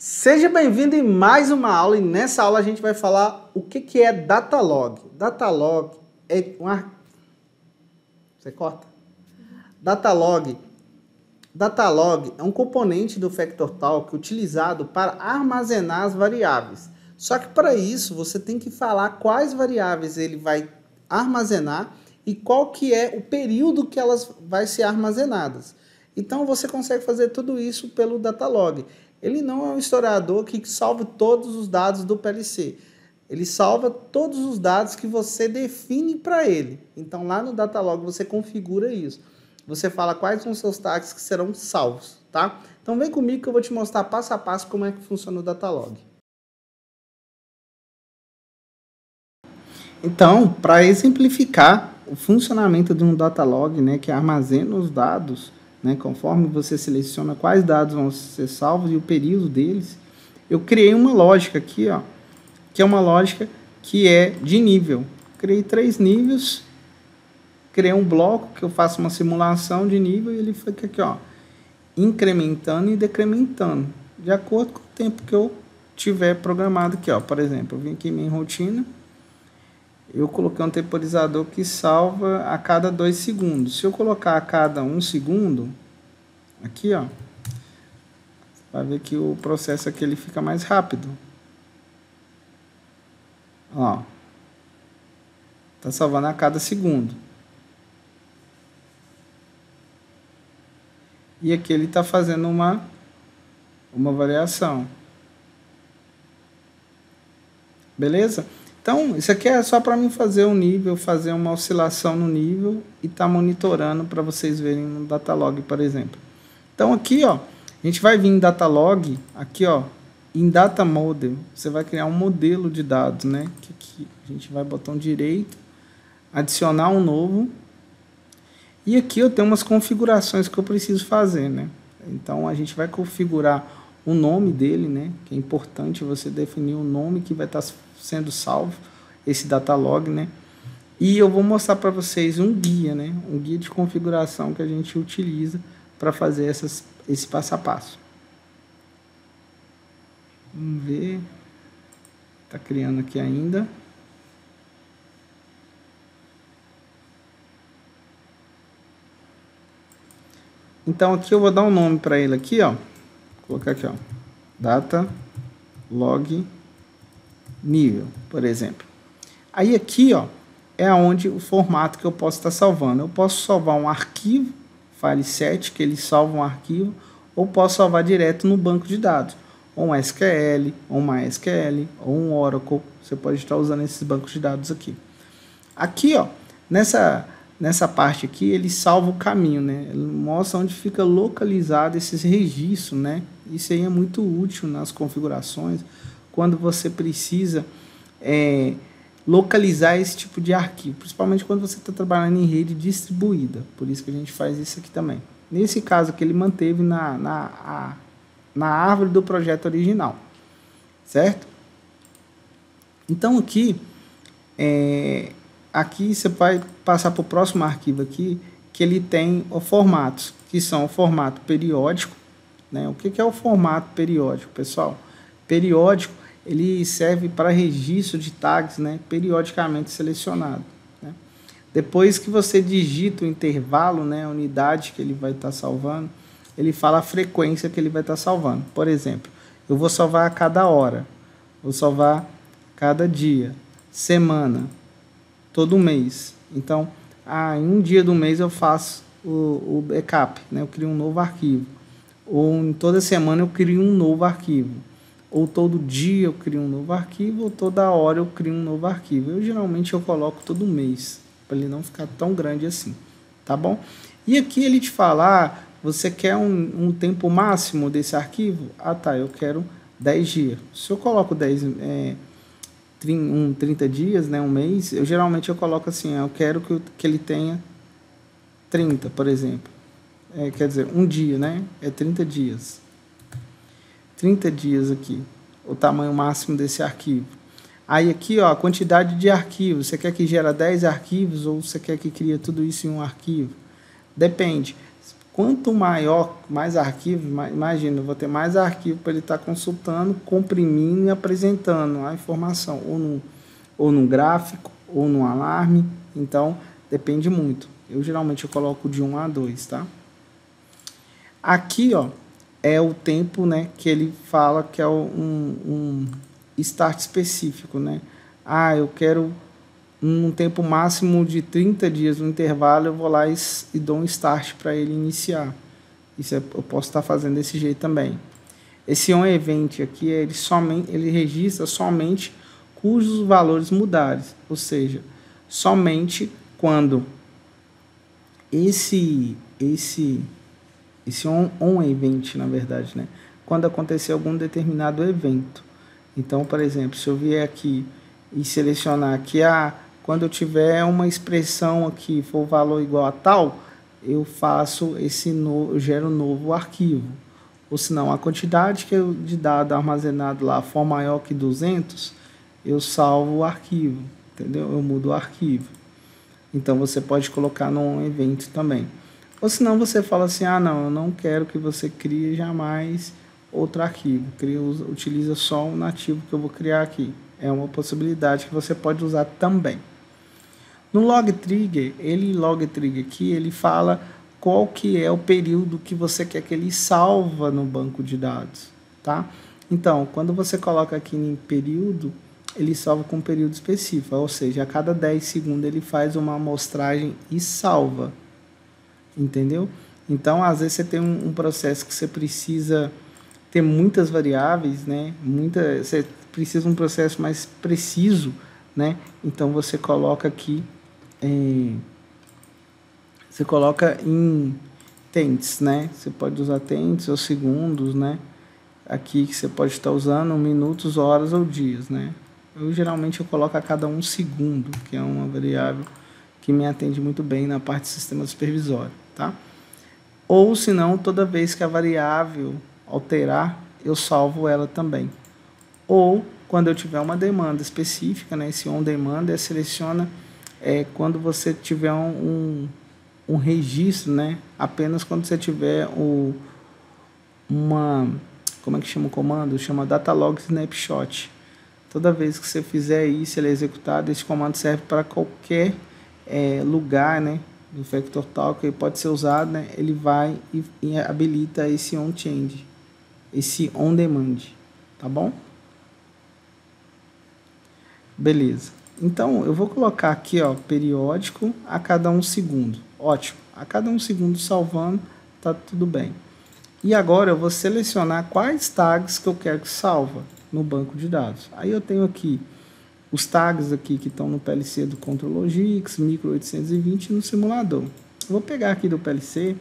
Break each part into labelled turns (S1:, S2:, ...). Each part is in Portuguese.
S1: Seja bem-vindo em mais uma aula, e nessa aula a gente vai falar o que é Datalog. Datalog é Você corta? Datalog é um componente do FactorTalk utilizado para armazenar as variáveis. Só que para isso você tem que falar quais variáveis ele vai armazenar e qual que é o período que elas vão ser armazenadas. Então você consegue fazer tudo isso pelo Datalog. Ele não é um historiador que salva todos os dados do PLC. Ele salva todos os dados que você define para ele. Então lá no Datalog você configura isso. Você fala quais são os seus tags que serão salvos, tá? Então vem comigo que eu vou te mostrar passo a passo como é que funciona o Datalog. Então, para exemplificar o funcionamento de um Datalog, né, que armazena os dados, né, conforme você seleciona quais dados vão ser salvos e o período deles, eu criei uma lógica aqui, ó, que é uma lógica que é de nível. Criei 3 níveis, criei um bloco que eu faço uma simulação de nível e ele fica aqui, ó, incrementando e decrementando, de acordo com o tempo que eu tiver programado aqui, ó. Por exemplo, eu vim aqui em minha rotina, eu coloquei um temporizador que salva a cada 2 segundos. Se eu colocar a cada 1 segundo, aqui, ó, vai ver que o processo aqui ele fica mais rápido. Ó, tá salvando a cada segundo. E aqui ele está fazendo uma variação. Beleza? Então, isso aqui é só para mim fazer um nível, fazer uma oscilação no nível e tá monitorando para vocês verem no Datalog, por exemplo. Então, aqui, ó, a gente vai vir em Datalog, aqui, ó, em Data Model, você vai criar um modelo de dados, né? Que aqui a gente vai botão direito, adicionar um novo. E aqui eu tenho umas configurações que eu preciso fazer, né? Então, a gente vai configurar o nome dele, né? Que é importante você definir o nome que vai estar sendo salvo, esse Datalog, né? E eu vou mostrar para vocês um guia, né? Um guia de configuração que a gente utiliza para fazer esse passo a passo. Vamos ver. Tá criando aqui ainda. Então aqui eu vou dar um nome para ele aqui, ó. Vou colocar aqui, ó. Datalog nível, por exemplo. Aí aqui, ó, é onde o formato que eu posso estar salvando. Eu posso salvar um arquivo, file7, que ele salva um arquivo, ou posso salvar direto no banco de dados, ou um SQL, ou um MySQL, ou um Oracle. Você pode estar usando esses bancos de dados aqui. Aqui, ó, nessa parte aqui, ele salva o caminho, né? Ele mostra onde fica localizado esses registros, né? Isso aí é muito útil nas configurações, quando você precisa localizar esse tipo de arquivo, principalmente quando você está trabalhando em rede distribuída. Por isso que a gente faz isso aqui também. Nesse caso aqui, ele manteve na árvore do projeto original, certo? Então aqui, aqui você vai passar para o próximo arquivo aqui, que ele tem os formatos, que são o formato periódico, né? O que é o formato periódico, pessoal? Periódico, ele serve para registro de tags, né, periodicamente selecionado, né? Depois que você digita o intervalo, né, a unidade que ele vai estar salvando, ele fala a frequência que ele vai estar salvando. Por exemplo, eu vou salvar a cada hora, vou salvar cada dia, semana, todo mês. Então, em um dia do mês eu faço o backup, né, eu crio um novo arquivo. Ou em toda semana eu crio um novo arquivo. Ou todo dia eu crio um novo arquivo, ou toda hora eu crio um novo arquivo. Eu geralmente coloco todo mês, para ele não ficar tão grande assim, tá bom? E aqui ele te fala, você quer um tempo máximo desse arquivo? Ah, tá, eu quero 10 dias. Se eu coloco 30 dias, né, um mês, geralmente eu coloco assim, eu quero que ele tenha 30, por exemplo. Quer dizer, um dia, né? 30 dias. 30 dias aqui, o tamanho máximo desse arquivo. Aí aqui, ó, a quantidade de arquivos. Você quer que gera 10 arquivos ou você quer que cria tudo isso em um arquivo? Depende. Quanto maior, mais arquivo, imagina, eu vou ter mais arquivo para ele estar consultando, comprimindo e apresentando a informação, ou num gráfico, ou num alarme. Então, depende muito. Eu geralmente coloco de 1 a 2, tá? Aqui, ó, é o tempo, né, que ele fala que é um start específico, né? Ah, eu quero um tempo máximo de 30 dias no intervalo, eu vou lá e dou um start para ele iniciar. Isso eu posso estar fazendo desse jeito também. Esse onEvent aqui, ele registra somente cujos valores mudarem, ou seja, somente quando esse onEvent, na verdade, né? Quando acontecer algum determinado evento. Então, por exemplo, se eu vier aqui e selecionar aqui, quando eu tiver uma expressão aqui, for o valor igual a tal, eu faço eu gero um novo arquivo. Ou senão, a quantidade de dado armazenado lá for maior que 200, eu salvo o arquivo, entendeu? Eu mudo o arquivo. Então, você pode colocar no evento também. Ou senão, você fala assim, não, eu não quero que você crie jamais outro arquivo. Utiliza só o nativo que eu vou criar aqui. É uma possibilidade que você pode usar também. No logtrigger, aqui, ele fala qual que é o período que você quer que ele salva no banco de dados, tá? Então, quando você coloca aqui em período, ele salva com um período específico, ou seja, a cada 10 segundos ele faz uma amostragem e salva, entendeu? Então, às vezes você tem um processo que você precisa ter muitas variáveis, né? Você precisa de um processo mais preciso, né? Então, você coloca aqui você coloca em tenths, né? Você pode usar tenths ou segundos, né? Aqui que você pode estar usando minutos, horas ou dias, né? Geralmente coloco a cada 1 segundo, que é uma variável que me atende muito bem na parte do sistema supervisório, tá? Ou se não, toda vez que a variável alterar, eu salvo ela também. Ou quando eu tiver uma demanda específica, né? Esse onDemand seleciona quando você tiver um registro, né? Apenas quando você tiver como é que chama o comando? Chama datalog snapshot. Toda vez que você fizer isso, ele é executado. Esse comando serve para qualquer lugar, né? Do FactorTalk, que pode ser usado, né? Ele vai e habilita esse onChange, esse onDemand, tá bom? Beleza. Então, eu vou colocar aqui, ó, periódico a cada 1 segundo. Ótimo. A cada 1 segundo salvando, tá tudo bem. E agora eu vou selecionar quais tags que eu quero que salva no banco de dados. Aí eu tenho aqui os tags aqui que estão no PLC do ControlLogix, Micro 820 e no simulador. Eu vou pegar aqui do PLC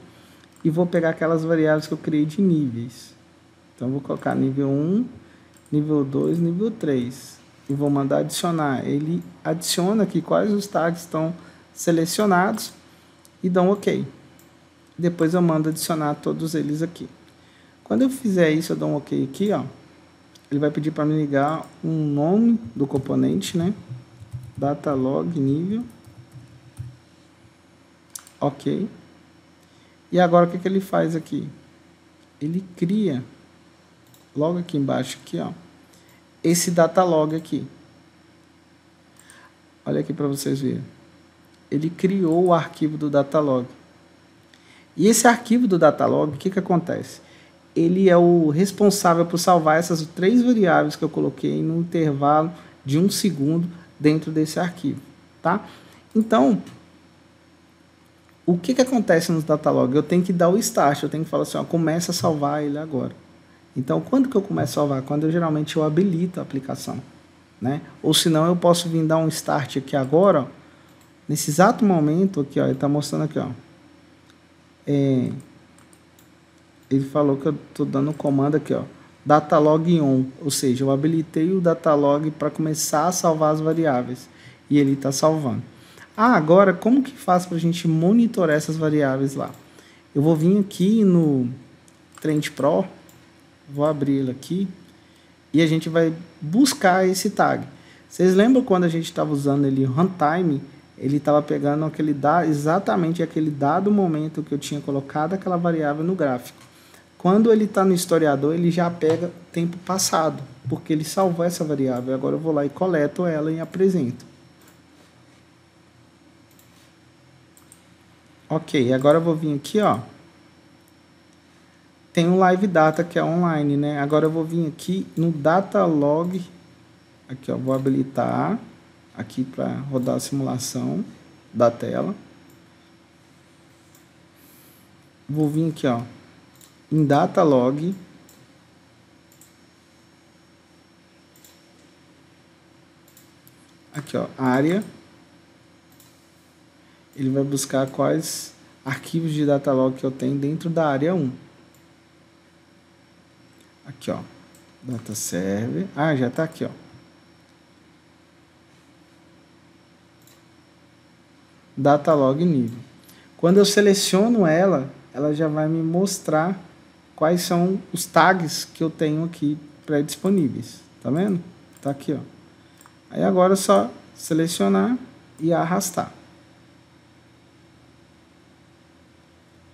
S1: e vou pegar aquelas variáveis que eu criei de níveis. Então, eu vou colocar nível 1, nível 2, nível 3. E vou mandar adicionar. Ele adiciona aqui quais os tags estão selecionados e dá um OK. Depois eu mando adicionar todos eles aqui. Quando eu fizer isso, eu dou um OK aqui, ó. Ele vai pedir para me ligar um nome do componente, né? Datalog nível. OK. E agora o que ele faz aqui? Ele cria, logo aqui embaixo, aqui, ó, esse datalog aqui. Olha aqui para vocês verem. Ele criou o arquivo do datalog. E esse arquivo do datalog, o que acontece? Ele é o responsável por salvar essas 3 variáveis que eu coloquei no intervalo de 1 segundo dentro desse arquivo, tá? Então, o que acontece nos datalog? Eu tenho que dar o start, eu tenho que falar assim, ó, começa a salvar ele agora. Então, quando que eu começo a salvar? Quando geralmente eu habilito a aplicação, né? Ou senão eu posso vir dar um start aqui agora, ó, nesse exato momento aqui, ó, ele está mostrando aqui, ó. Ele falou que eu estou dando um comando aqui, ó, datalog on, ou seja, eu habilitei o datalog para começar a salvar as variáveis e ele está salvando. Agora, como que faz para a gente monitorar essas variáveis lá? Eu vou vir aqui no Trend Pro, vou abrir ele aqui e a gente vai buscar esse tag. Vocês lembram quando a gente estava usando ele runtime? ele estava pegando exatamente aquele dado momento que eu tinha colocado aquela variável no gráfico. Quando ele está no historiador, ele já pega o tempo passado, porque ele salvou essa variável. Agora eu vou lá e coleto ela e apresento. Ok, agora eu vou vir aqui, ó. Tem um live data que é online, né? Agora eu vou vir aqui no data log. Aqui, ó, vou habilitar aqui para rodar a simulação da tela. Vou vir aqui, ó, em data log. Aqui, ó, área. Ele vai buscar quais arquivos de data log que eu tenho dentro da área 1. Aqui, ó, data server. Ah, já está aqui, ó. Data log nível. Quando eu seleciono ela, ela já vai me mostrar quais são os tags que eu tenho aqui pré-disponíveis. Tá vendo? Tá aqui, ó. Aí agora é só selecionar e arrastar.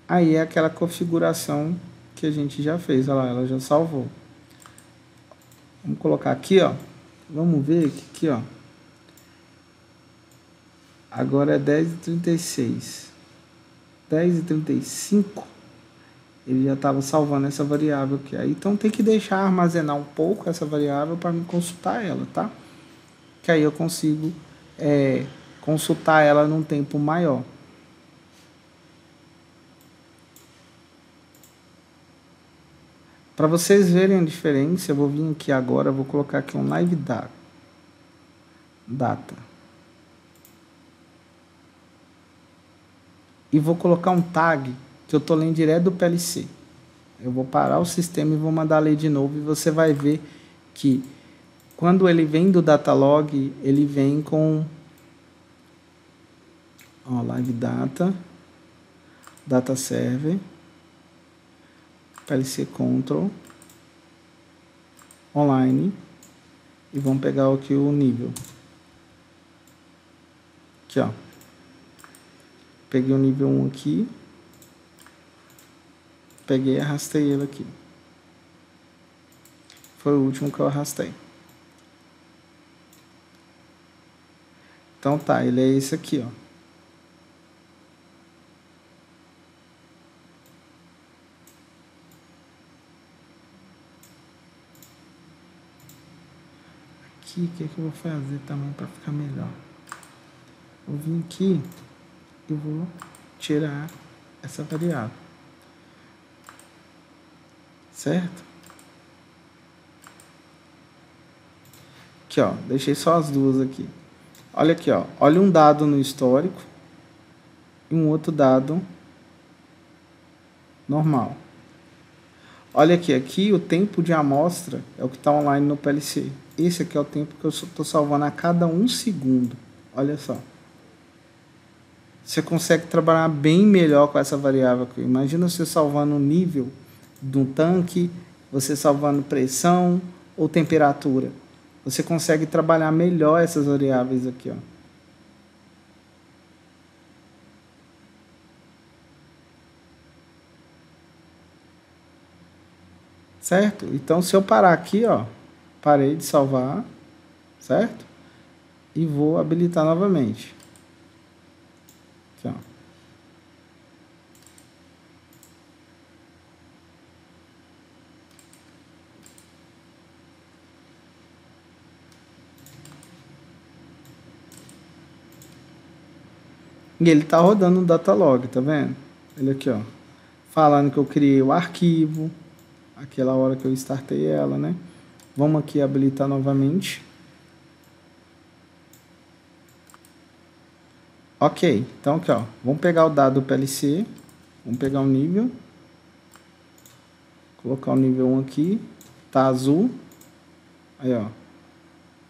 S1: Aí é aquela configuração que a gente já fez. Olha lá, ela já salvou. Vamos colocar aqui, ó. Vamos ver aqui, ó. Agora é 10h36. 10h35. Ele já estava salvando essa variável aqui. Aí, então tem que deixar armazenar um pouco essa variável para me consultar ela, tá? Que aí eu consigo consultar ela num tempo maior. Para vocês verem a diferença, eu vou vir aqui agora, vou colocar aqui um live data. E vou colocar um tag que eu estou lendo direto do PLC. Eu vou parar o sistema e vou mandar ler de novo e você vai ver que quando ele vem do datalog, ele vem com live data, data server, PLC control, online, e vamos pegar aqui o nível. Aqui, ó. Peguei o nível 1 aqui. Peguei e arrastei ele aqui. Foi o último que eu arrastei. Então tá, ele é esse aqui, ó. Aqui, o que é que eu vou fazer também para ficar melhor? Vou vir aqui e vou tirar essa variável. Certo? Aqui, ó, deixei só as duas aqui. Olha aqui, ó, olha um dado no histórico e um outro dado normal. Olha aqui o tempo de amostra é o que está online no PLC. Esse aqui é o tempo que eu estou salvando a cada 1 segundo. Olha só. Você consegue trabalhar bem melhor com essa variável aqui. Imagina você salvando o nível de um tanque, você salvando pressão ou temperatura. Você consegue trabalhar melhor essas variáveis aqui, ó. Certo? Então, se eu parar aqui, ó, parei de salvar, certo? E vou habilitar novamente. Aqui, ó. E ele está rodando um datalog, tá vendo? Ele aqui, ó, falando que eu criei o arquivo, aquela hora que eu startei ela, né? Vamos aqui habilitar novamente. Ok, então aqui, ó, vamos pegar o dado do PLC, vamos pegar o nível, colocar o nível 1 aqui, tá azul, aí, ó,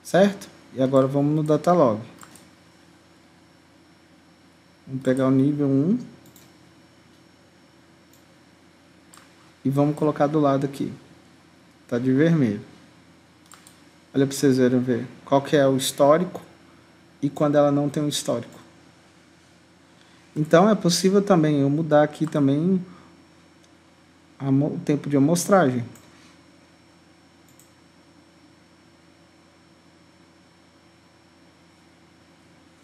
S1: certo? E agora vamos no datalog. Vamos pegar o nível 1 e vamos colocar do lado aqui. Tá de vermelho. Olha para vocês verem ver qual que é o histórico e quando ela não tem um histórico. Então, é possível também eu mudar aqui também o tempo de amostragem.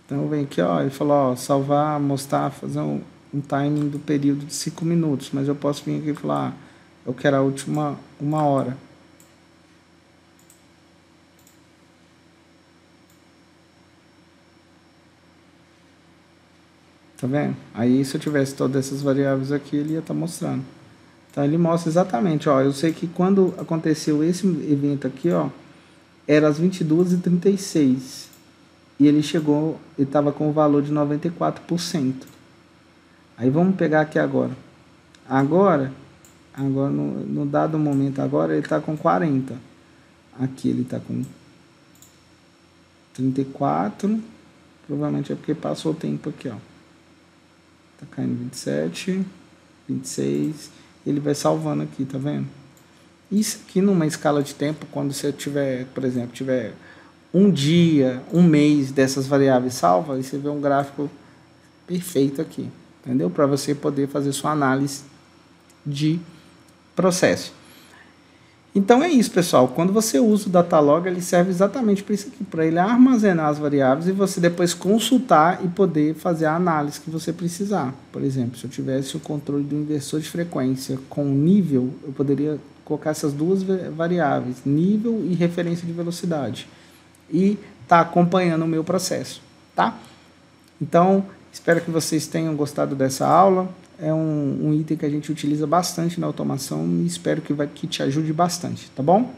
S1: Então, vem aqui, ó, ele falou, ó, salvar, mostrar, fazer um timing do período de 5 minutos, mas eu posso vir aqui e falar, eu quero a última 1 hora. Tá vendo? Aí, se eu tivesse todas essas variáveis aqui, ele ia estar mostrando. Então, ele mostra exatamente, ó, eu sei que quando aconteceu esse evento aqui, ó, era às 22h36. E ele chegou, ele estava com o valor de 94%. Aí vamos pegar aqui agora. Agora no dado momento agora, ele está com 40. Aqui ele está com 34. Provavelmente é porque passou o tempo aqui, ó. Tá caindo 27, 26. Ele vai salvando aqui, tá vendo? Isso aqui numa escala de tempo, quando você tiver, por exemplo, tiver um dia, um mês dessas variáveis salvas, aí você vê um gráfico perfeito aqui, entendeu? Para você poder fazer sua análise de processo. Então é isso, pessoal. Quando você usa o Datalog, ele serve exatamente para isso aqui, para ele armazenar as variáveis e você depois consultar e poder fazer a análise que você precisar. Por exemplo, se eu tivesse o controle do inversor de frequência com nível, eu poderia colocar essas duas variáveis, nível e referência de velocidade, e tá acompanhando o meu processo, tá? Então, espero que vocês tenham gostado dessa aula. É um item que a gente utiliza bastante na automação e espero que te ajude bastante, tá bom?